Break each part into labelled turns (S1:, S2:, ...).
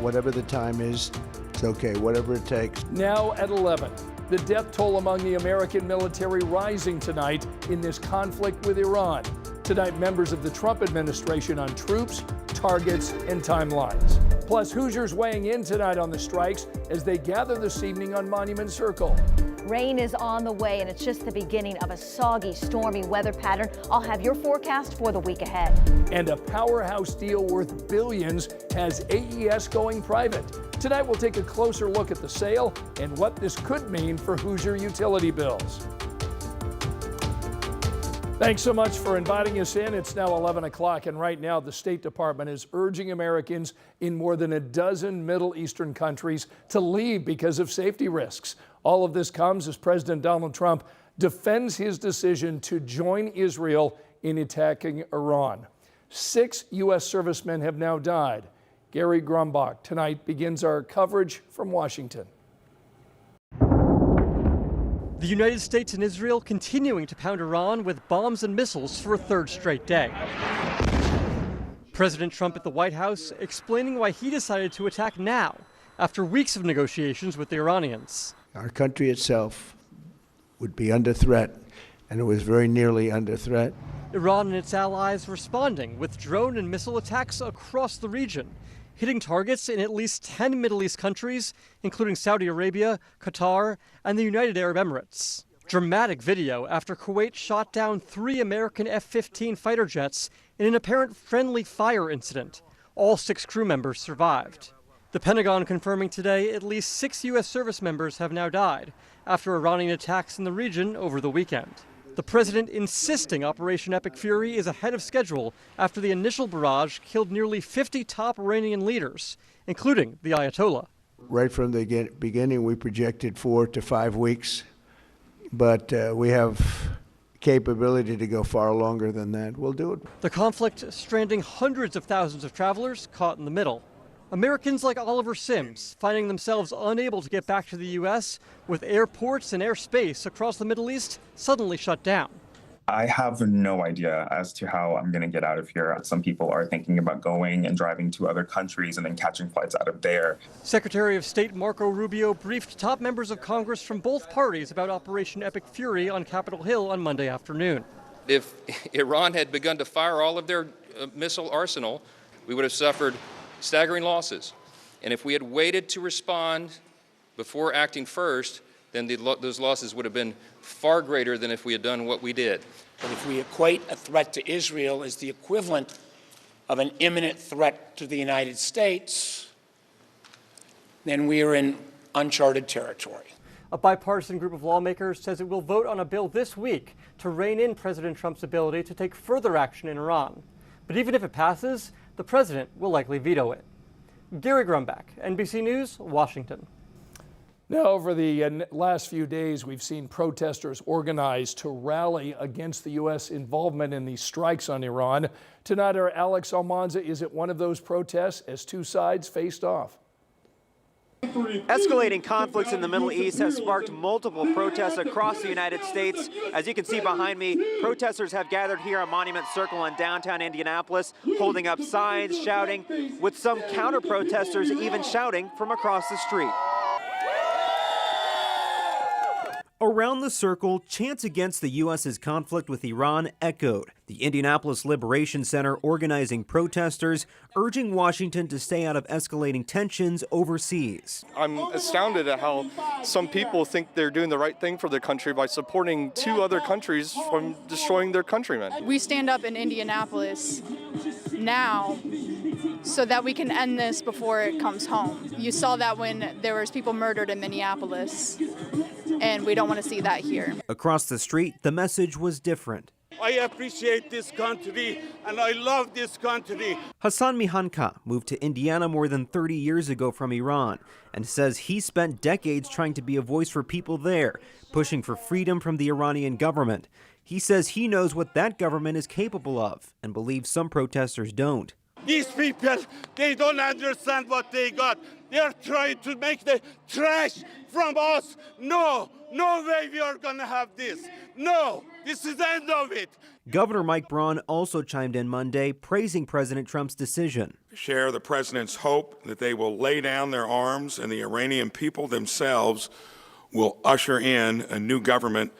S1: whatever the time is, it's okay, whatever it takes.
S2: Now at 11, the death toll among the American military rising tonight in this conflict with Iran. Tonight, members of the Trump administration on troops, targets, and timelines. Plus, Hoosiers weighing in tonight on the strikes as they gather this evening on Monument Circle.
S3: Rain is on the way, and it's just the beginning of a soggy, stormy weather pattern. I'll have your forecast for the week ahead.
S2: And a powerhouse deal worth billions has AES going private. Tonight, we'll take a closer look at the sale and what this could mean for Hoosier utility bills. Thanks so much for inviting us in. It's now 11 o'clock, and right now the State Department is urging Americans in more than a dozen Middle Eastern countries to leave because of safety risks. All of this comes as President Donald Trump defends his decision to join Israel in attacking Iran. 6 U.S. servicemen have now died. Gary Grumbach tonight begins our coverage from Washington.
S4: The United States and Israel continuing to pound Iran with bombs and missiles for a third straight day. President Trump at the White House explaining why he decided to attack now, after weeks of negotiations with the Iranians.
S1: Our country itself would be under threat, and it was very nearly under threat.
S4: Iran and its allies responding with drone and missile attacks across the region, hitting targets in at least 10 Middle East countries, including Saudi Arabia, Qatar, and the United Arab Emirates. Dramatic video after Kuwait shot down 3 American F-15 fighter jets in an apparent friendly fire incident. All 6 crew members survived. The Pentagon confirming today at least 6 U.S. service members have now died after Iranian attacks in the region over the weekend. The president insisting Operation Epic Fury is ahead of schedule after the initial barrage killed nearly 50 top Iranian leaders, including the Ayatollah.
S1: Right from the beginning, we projected 4 to 5 weeks, but we have capability to go far longer than that. We'll do it.
S4: The conflict stranding hundreds of thousands of travelers caught in the middle. Americans like Oliver Sims finding themselves unable to get back to the U.S. with airports and airspace across the Middle East suddenly shut down.
S5: I have no idea as to how I'm going to get out of here. Some people are thinking about going and driving to other countries and then catching flights out of there.
S4: Secretary of State Marco Rubio briefed top members of Congress from both parties about Operation Epic Fury on Capitol Hill on Monday afternoon.
S6: If Iran had begun to fire all of their missile arsenal, we would have suffered staggering losses. And if we had waited to respond before acting first, then those losses would have been far greater than if we had done what we did.
S7: But if we equate a threat to Israel as the equivalent of an imminent threat to the United States, then we are in uncharted territory.
S4: A bipartisan group of lawmakers says it will vote on a bill this week to rein in President Trump's ability to take further action in Iran. But even if it passes, the president will likely veto it. Gary Grumbach, NBC News, Washington.
S2: Now, over the last few days, we've seen protesters organize to rally against the U.S. involvement in these strikes on Iran. Tonight, our Alex Almanza is at one of those protests as 2 sides faced off.
S8: Escalating conflicts in the Middle East has sparked multiple protests across the United States. As you can see behind me, protesters have gathered here on Monument Circle in downtown Indianapolis, holding up signs, shouting, with some counter-protesters even shouting from across the street.
S9: Around the circle, chants against the U.S.'s conflict with Iran echoed. The Indianapolis Liberation Center organizing protesters, urging Washington to stay out of escalating tensions overseas.
S10: I'm astounded at how some people think they're doing the right thing for their country by supporting 2 other countries from destroying their countrymen.
S11: We stand up in Indianapolis now so that we can end this before it comes home. You saw that when there was people murdered in Minneapolis, and we don't want to see that here.
S9: Across the street, the message was different.
S12: I appreciate this country, and I love this country.
S9: Hassan Mihanka moved to Indiana more than 30 years ago from Iran and says he spent decades trying to be a voice for people there, pushing for freedom from the Iranian government. He says he knows what that government is capable of and believes some protesters don't.
S12: These people, they don't understand what they got. They're trying to make the trash from us. No way we are gonna have this. No, this is the end of it.
S9: Governor Mike Braun also chimed in Monday, praising President Trump's decision.
S13: Share the president's hope that they will lay down their arms and the Iranian people themselves will usher in a new government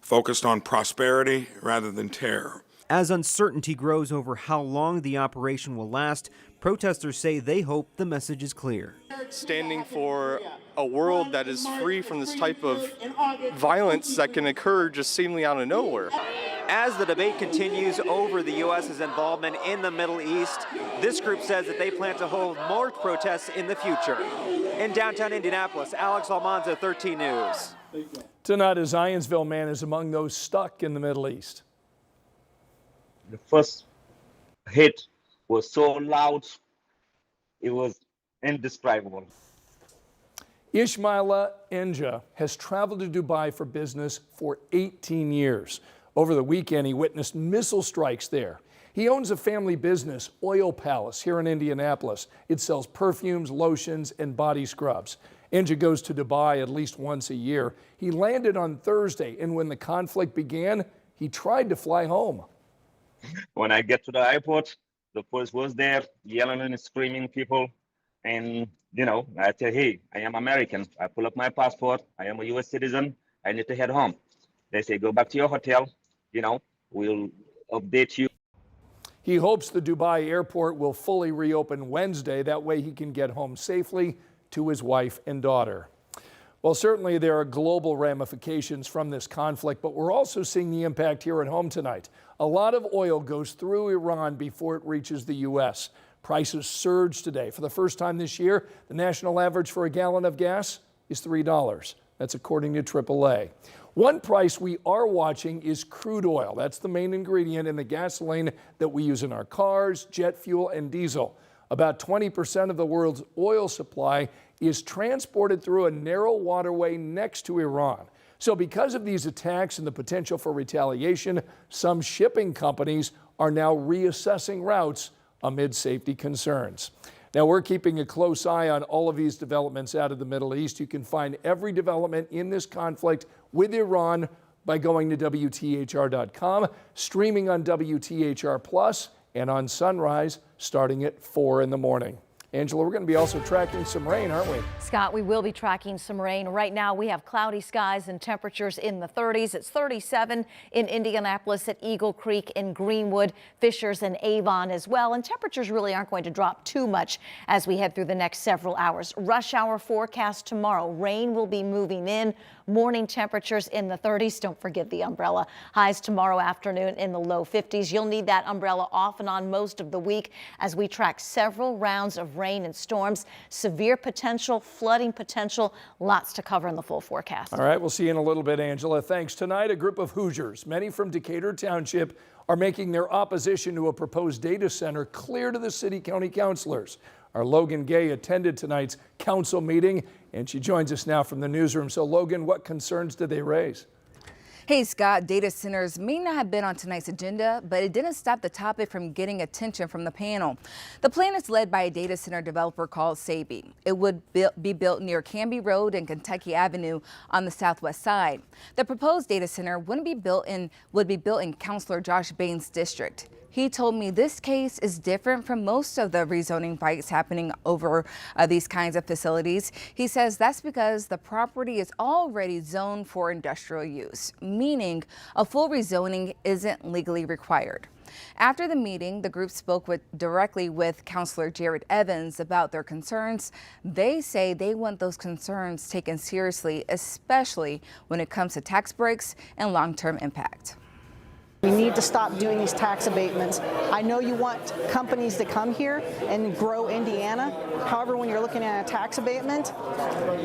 S13: focused on prosperity rather than terror.
S9: As uncertainty grows over how long the operation will last, protesters say they hope the message is clear.
S10: Standing for a world that is free from this type of violence that can occur just seemingly out of nowhere.
S8: As the debate continues over the U.S.'s involvement in the Middle East, this group says that they plan to hold more protests in the future. In downtown Indianapolis, Alex Almanza, 13 News.
S2: Tonight, a Zionsville man is among those stuck in the Middle East.
S14: The first hit was so loud, it was indescribable.
S2: Ismaila Enja has traveled to Dubai for business for 18 years. Over the weekend, he witnessed missile strikes there. He owns a family business, Oil Palace, here in Indianapolis. It sells perfumes, lotions, and body scrubs. Enja goes to Dubai at least once a year. He landed on Thursday, and when the conflict began, he tried to fly home.
S14: When I get to the airport, the police was there, yelling and screaming people. And, I say, hey, I am American. I pull up my passport. I am a U.S. citizen. I need to head home. They say, go back to your hotel. We'll update you.
S2: He hopes the Dubai airport will fully reopen Wednesday. That way he can get home safely to his wife and daughter. Well, certainly there are global ramifications from this conflict, but we're also seeing the impact here at home tonight. A lot of oil goes through Iran before it reaches the U.S. Prices surged today. For the first time this year, the national average for a gallon of gas is $3. That's according to AAA. One price we are watching is crude oil. That's the main ingredient in the gasoline that we use in our cars, jet fuel, and diesel. About 20% of the world's oil supply is transported through a narrow waterway next to Iran. So because of these attacks and the potential for retaliation, some shipping companies are now reassessing routes amid safety concerns. Now, we're keeping a close eye on all of these developments out of the Middle East. You can find every development in this conflict with Iran by going to WTHR.com, streaming on WTHR Plus, and on Sunrise starting at 4 in the morning. Angela, we're going to be also tracking some rain, aren't we?
S3: Scott, we will be tracking some rain. Right now, we have cloudy skies and temperatures in the 30s. It's 37 in Indianapolis, at Eagle Creek, in Greenwood, Fishers, and Avon as well. And temperatures really aren't going to drop too much as we head through the next several hours. Rush hour forecast tomorrow. Rain will be moving in. Morning temperatures in the 30s. Don't forget the umbrella. Highs tomorrow afternoon in the low 50s. You'll need that umbrella off and on most of the week as we track several rounds of rain and storms. Severe potential, flooding potential, lots to cover in the full forecast.
S2: All right, we'll see you in a little bit, Angela. Thanks. Tonight, a group of Hoosiers, many from Decatur Township, are making their opposition to a proposed data center clear to the city-county councilors. Our Logan Gay attended tonight's council meeting, and she joins us now from the newsroom. So, Logan, what concerns did they raise?
S15: Hey, Scott, data centers may not have been on tonight's agenda, but it didn't stop the topic from getting attention from the panel. The plan is led by a data center developer called Saby. It would be built near Canby Road and Kentucky Avenue on the southwest side. The proposed data center would be built in Councilor Josh Bain's district. He told me this case is different from most of the rezoning fights happening over these kinds of facilities. He says that's because the property is already zoned for industrial use, meaning a full rezoning isn't legally required. After the meeting, the group spoke directly with Councilor Jared Evans about their concerns. They say they want those concerns taken seriously, especially when it comes to tax breaks and long-term impact.
S16: We need to stop doing these tax abatements. I know you want companies to come here and grow Indiana. However, when you're looking at a tax abatement,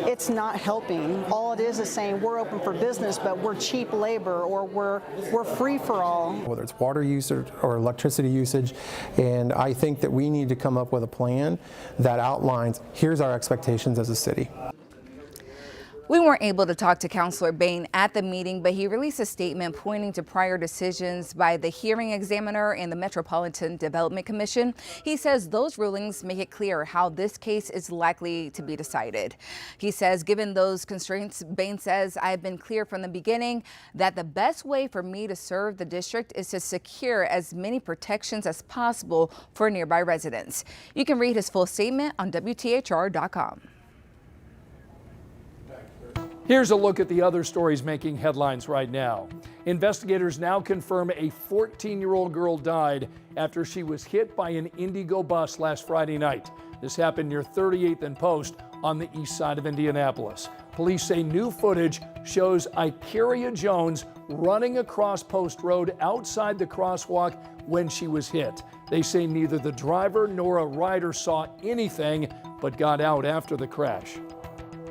S16: it's not helping. All it is saying we're open for business, but we're cheap labor, or we're free for all.
S17: Whether it's water usage or electricity usage, and I think that we need to come up with a plan that outlines, here's our expectations as a city.
S15: We weren't able to talk to Councilor Bain at the meeting, but he released a statement pointing to prior decisions by the hearing examiner and the Metropolitan Development Commission. He says those rulings make it clear how this case is likely to be decided. He says, given those constraints, Bain says, I've been clear from the beginning that the best way for me to serve the district is to secure as many protections as possible for nearby residents. You can read his full statement on WTHR.com.
S2: Here's a look at the other stories making headlines right now. Investigators now confirm a 14-year-old girl died after she was hit by an Indigo bus last Friday night. This happened near 38th and Post on the east side of Indianapolis. Police say new footage shows Iperia Jones running across Post Road outside the crosswalk when she was hit. They say neither the driver nor a rider saw anything but got out after the crash.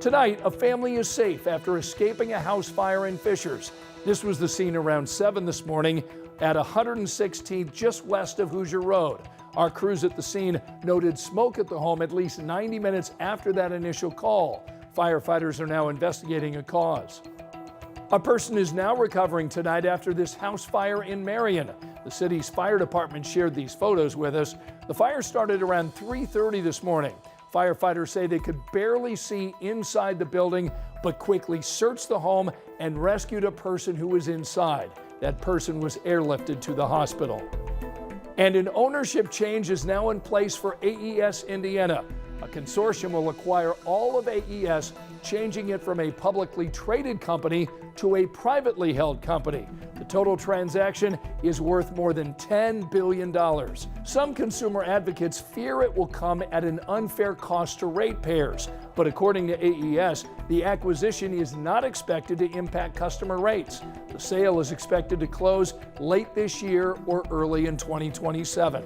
S2: Tonight, a family is safe after escaping a house fire in Fishers. This was the scene around 7 this morning at 116th, just west of Hoosier Road. Our crews at the scene noted smoke at the home at least 90 minutes after that initial call. Firefighters are now investigating a cause. A person is now recovering tonight after this house fire in Marion. The city's fire department shared these photos with us. The fire started around 3:30 this morning. Firefighters say they could barely see inside the building, but quickly searched the home and rescued a person who was inside. That person was airlifted to the hospital. And an ownership change is now in place for AES Indiana. A consortium will acquire all of AES, changing it from a publicly traded company to a privately held company. The total transaction is worth more than $10 billion. Some consumer advocates fear it will come at an unfair cost to ratepayers. But according to AES, the acquisition is not expected to impact customer rates. The sale is expected to close late this year or early in 2027.